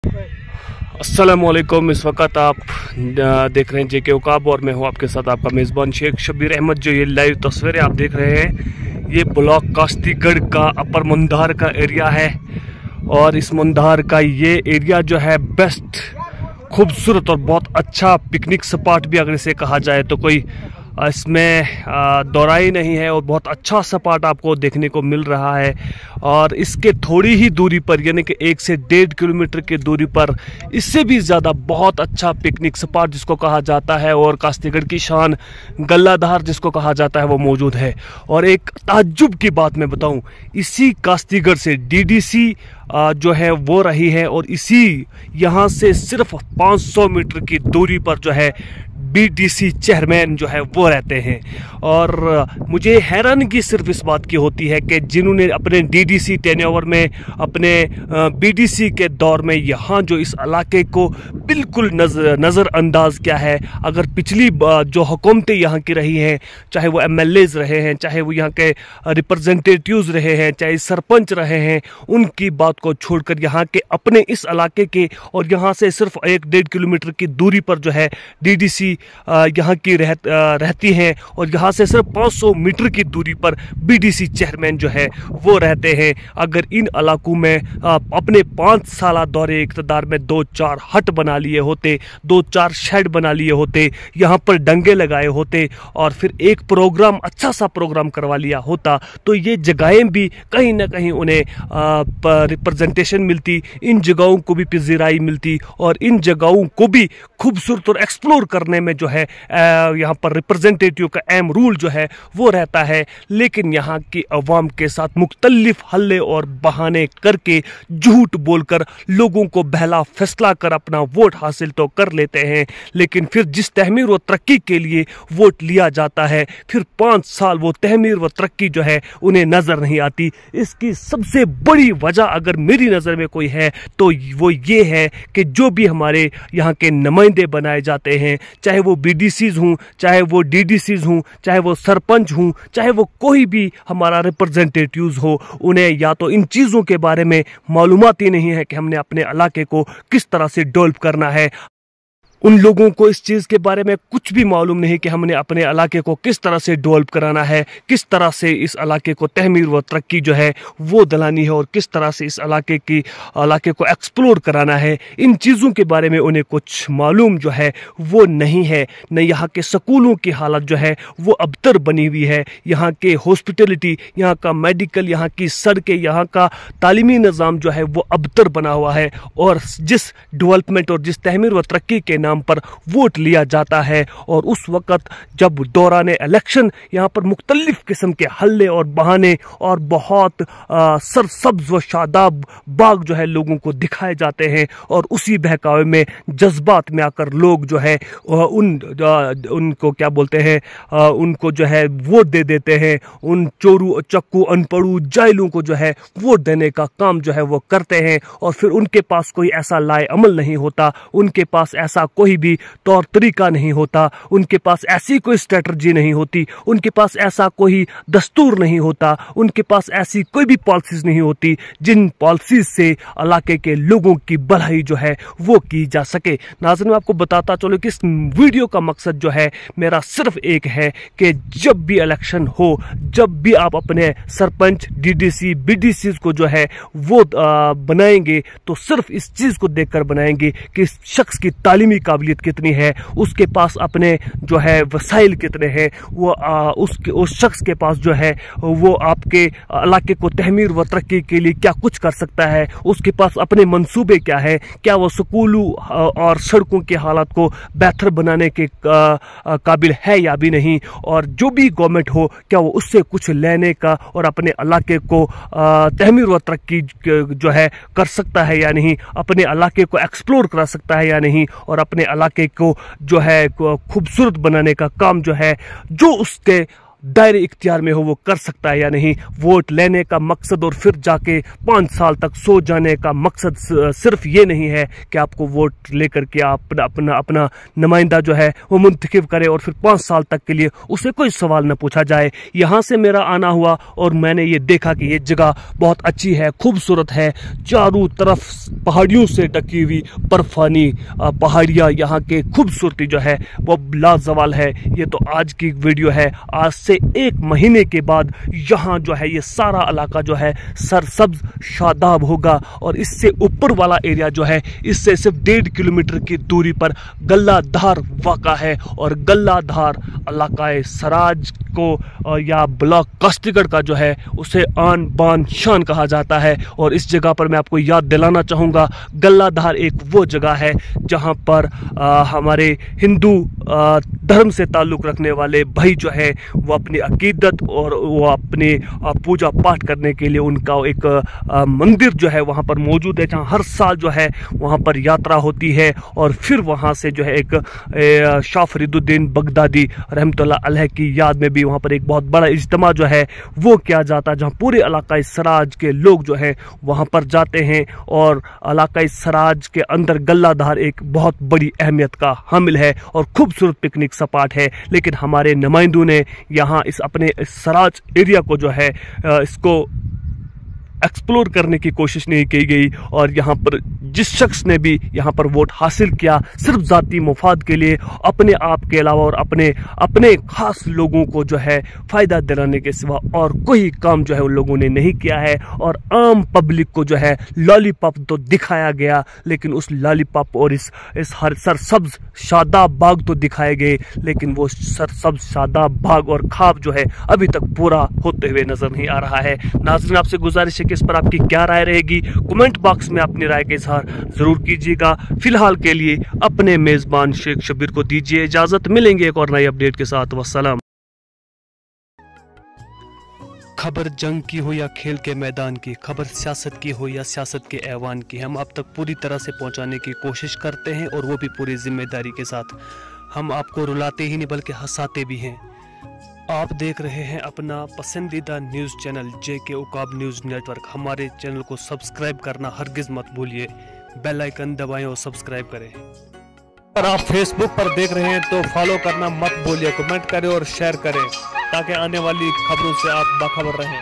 अस्सलामुअलैकुम। इस वक्त आप देख रहे हैं जेके उकाब और मैं हूं आपके साथ आपका मेज़बान शेख शब्बीर अहमद। जो ये लाइव तस्वीरें आप देख रहे हैं ये ब्लॉक काश्तीगढ़ का अपर मुंधार का एरिया है और इस मुंधार का ये एरिया जो है बेस्ट खूबसूरत और बहुत अच्छा पिकनिक स्पॉट भी अगर इसे कहा जाए तो कोई इसमें दोहराई नहीं है और बहुत अच्छा स्पॉट आपको देखने को मिल रहा है। और इसके थोड़ी ही दूरी पर यानी कि 1 से 1.5 किलोमीटर की दूरी पर इससे भी ज़्यादा बहुत अच्छा पिकनिक स्पॉट जिसको कहा जाता है और काश्तीगढ़ की शान गल्लाधार जिसको कहा जाता है वो मौजूद है। और एक ताज्जुब की बात मैं बताऊं, इसी काश्तीगढ़ से डीडीसी जो है वो रही है और इसी यहाँ से सिर्फ 500 मीटर की दूरी पर जो है बीडीसी चेयरमैन जो है वो रहते हैं। और मुझे हैरानगी सिर्फ इस बात की होती है कि जिन्होंने अपने डीडीसी टेन्योवर में अपने बीडीसी के दौर में यहाँ जो इस इलाके को बिल्कुल नज़रअंदाज किया है। अगर पिछली जो हुकूमतें यहाँ की रही हैं, चाहे वो एमएलएज रहे हैं, चाहे वो यहाँ के रिप्रेजेंटेटिव्स रहे हैं, चाहे सरपंच रहे हैं, उनकी बात को छोड़कर यहाँ के अपने इस इलाके के और यहाँ से सिर्फ 1-1.5 किलोमीटर की दूरी पर जो है डीडीसी यहाँ की रहती हैं और यहाँ से सिर्फ 500 मीटर की दूरी पर बीडीसी चेयरमैन जो है वो रहते हैं। अगर इन इलाकों में अपने 5 साल दौरे इक़्तिदार में 2-4 हट बना लिए होते, 2-4 शेड बना लिए होते, यहाँ पर डंगे लगाए होते और फिर एक प्रोग्राम अच्छा सा प्रोग्राम करवा लिया होता तो ये जगहें भी कहीं ना कहीं उन्हें रिप्रेजेंटेशन मिलती, इन जगहों को भी पजीराई मिलती और इन जगहों को भी खूबसूरत और एक्सप्लोर करने में जो है यहाँ पर रिप्रेजेंटेटिव का अहम रूल जो है वो रहता है। लेकिन यहाँ की अवाम के साथ मुख्तलिफ हल्ले और बहाने करके झूठ बोलकर लोगों को बहला फैसला कर अपना वोट हासिल तो कर लेते हैं, लेकिन फिर जिस तहमीर व तरक्की के लिए वोट लिया जाता है फिर 5 साल वो तहमीर व तरक्की जो है उन्हें नज़र नहीं आती। इसकी सबसे बड़ी वजह अगर मेरी नज़र में कोई है तो वो ये है कि जो भी हमारे यहाँ के नुमाइंदे बनाए जाते हैं, चाहे वो बीडीसीज हों, चाहे वो डीडीसीज हों, चाहे वो सरपंच हों, चाहे वो कोई भी हमारा रिप्रेजेंटेटिव्स हो, उन्हें या तो इन चीज़ों के बारे में मालूमात ही नहीं है कि हमने अपने इलाके को किस तरह से डेवलप करना है। उन लोगों को इस चीज़ के बारे में कुछ भी मालूम नहीं कि हमने अपने इलाके को किस तरह से डेवलप कराना है, किस तरह से इस इलाके को तहमीर व तरक्की जो है वो दिलानी है और किस तरह से इस इलाके को एक्सप्लोर कराना है। इन चीज़ों के बारे में उन्हें कुछ मालूम जो है वो नहीं है। न यहाँ के स्कूलों की हालत जो है वो अबतर बनी हुई है, यहाँ के हॉस्पिटलिटी, यहाँ का मेडिकल, यहाँ की सड़कें, यहाँ का तालीमी निज़ाम जो है वो अबतर बना हुआ है। और जिस डेवलपमेंट और जिस तहमीर व तरक्की के नाम पर वोट लिया जाता है और उस वक़्त जब दौरान इलेक्शन यहाँ पर मुख्तलिफ किस्म के हल्ले और बहाने और बहुत सरसब्ज व शादाब बाग जो है लोगों को दिखाए जाते हैं और उसी बहकावे में जज्बात में आकर लोग जो है उनको क्या बोलते हैं, उनको जो है वोट दे देते हैं। उन चोरू चक्कू अनपढ़ू जाहिलों को जो है वोट देने का काम जो है वो करते हैं और फिर उनके पास कोई ऐसा लाए अमल नहीं होता, उनके पास ऐसा कोई भी तौर तरीका नहीं होता, उनके पास ऐसी कोई स्ट्रेटजी नहीं होती, उनके पास ऐसा कोई दस्तूर नहीं होता, उनके पास ऐसी कोई भी पॉलिसीज नहीं होती जिन पॉलिसीज से इलाके के लोगों की भलाई जो है वो की जा सके। नाज़रीन, मैं आपको बताता चलो कि इस वीडियो का मकसद जो है मेरा सिर्फ एक है कि जब भी इलेक्शन हो, जब भी आप अपने सरपंच, डीडीसी, बीडीसी को जो है वो बनाएंगे तो सिर्फ इस चीज़ को देखकर बनाएंगे कि इस शख्स की तालीमी काबिलियत कितनी है, उसके पास अपने जो है वसाइल कितने हैं, वो उस शख्स के पास जो है वो आपके इलाके को तहमीर व तरक्की के लिए क्या कुछ कर सकता है, उसके पास अपने मंसूबे क्या है, क्या वो स्कूलों और सड़कों की हालत को बेहतर बनाने के काबिल है या भी नहीं, और जो भी गवर्नमेंट हो क्या वो उससे कुछ लेने का और अपने इलाके को तहमीर व तरक्की जो है कर सकता है या नहीं, अपने इलाके को एक्सप्लोर करा सकता है या नहीं और अपने इलाके को जो है खूबसूरत बनाने का काम जो है जो उसके दायरे इख्तियार में हो वो कर सकता है या नहीं। वोट लेने का मकसद और फिर जाके 5 साल तक सो जाने का मकसद सिर्फ ये नहीं है कि आपको वोट लेकर के आप अपना नुमाइंदा जो है वो मुंतखब करे और फिर 5 साल तक के लिए उसे कोई सवाल न पूछा जाए। यहाँ से मेरा आना हुआ और मैंने ये देखा कि ये जगह बहुत अच्छी है, खूबसूरत है, चारों तरफ पहाड़ियों से ढकी हुई बर्फानी पहाड़ियाँ, यहाँ के खूबसूरती जो है वो लाजवाल है। ये तो आज की वीडियो है। आज से 1 महीने के बाद यहाँ जो है ये सारा इलाका जो है सरसब्ज शादाब होगा और इससे ऊपर वाला एरिया जो है इससे सिर्फ 1.5 किलोमीटर की दूरी पर गल्लाधार वाक़ा है और गल्लाधार इलाकाए सराज को या ब्लॉक कास्तीगढ़ का जो है उसे आन बान शान कहा जाता है। और इस जगह पर मैं आपको याद दिलाना चाहूँगा, गल्लाधार एक वो जगह है जहाँ पर हमारे हिंदू धर्म से ताल्लुक़ रखने वाले भाई जो है वो अपनी अकीदत और वो अपने पूजा पाठ करने के लिए उनका एक मंदिर जो है वहाँ पर मौजूद है, जहाँ हर साल जो है वहाँ पर यात्रा होती है और फिर वहाँ से जो है एक शाह फरीदुद्दीन बगदादी रहमतुल्लाह अलैह की याद में भी वहाँ पर एक बहुत बड़ा इज्तिमा जो है वो किया जाता है, जहाँ पूरे इलाकाई सराज के लोग जो हैं वहाँ पर जाते हैं। और इलाकाई सराज के अंदर गल्लाधार एक बहुत बड़ी अहमियत का हामिल है और खूबसूरत पिकनिक स्पॉट है। लेकिन हमारे नुमाइंदों ने यहाँ इस अपने सराज एरिया को जो है इसको एक्सप्लोर करने की कोशिश नहीं की गई और यहाँ पर जिस शख्स ने भी यहाँ पर वोट हासिल किया सिर्फ ज़ाती मुफाद के लिए, अपने आप के अलावा और अपने खास लोगों को जो है फ़ायदा दिलाने के सिवा और कोई काम जो है उन लोगों ने नहीं किया है। और आम पब्लिक को जो है लॉलीपॉप तो दिखाया गया, लेकिन उस लॉलीपॉप और इस हर सरसब्ज शादाब बाग तो दिखाए गए, लेकिन वो सरसब्ज शादाब बाग और ख्वाब जो है अभी तक पूरा होते हुए नजर नहीं आ रहा है। नाज़रीन, आपसे गुजारिश है कि इस पर आपकी क्या राय रहेगी, कमेंट बॉक्स में अपनी राय का इजहार जरूर कीजिएगा। फिलहाल के लिए अपने मेजबान शेख शब्बीर को दीजिए इजाजत, मिलेंगे एक और नई अपडेट के साथ। वस्सलाम। खबर जंग की हो या खेल के मैदान की, खबर सियासत की हो या सियासत के ऐवान की, हम आप तक पूरी तरह से पहुंचाने की कोशिश करते हैं और वो भी पूरी जिम्मेदारी के साथ। हम आपको रुलाते ही नहीं बल्कि हंसाते भी हैं। आप देख रहे हैं अपना पसंदीदा news channel JK Uqaab news network. हमारे चैनल को सब्सक्राइब करना हरगिज़ मत भूलिए, बेल आइकन दबाएं और सब्सक्राइब करें। अगर आप फेसबुक पर देख रहे हैं तो फॉलो करना मत भूलिए, कमेंट करें और शेयर करें ताकि आने वाली खबरों से आप बाखबर रहें।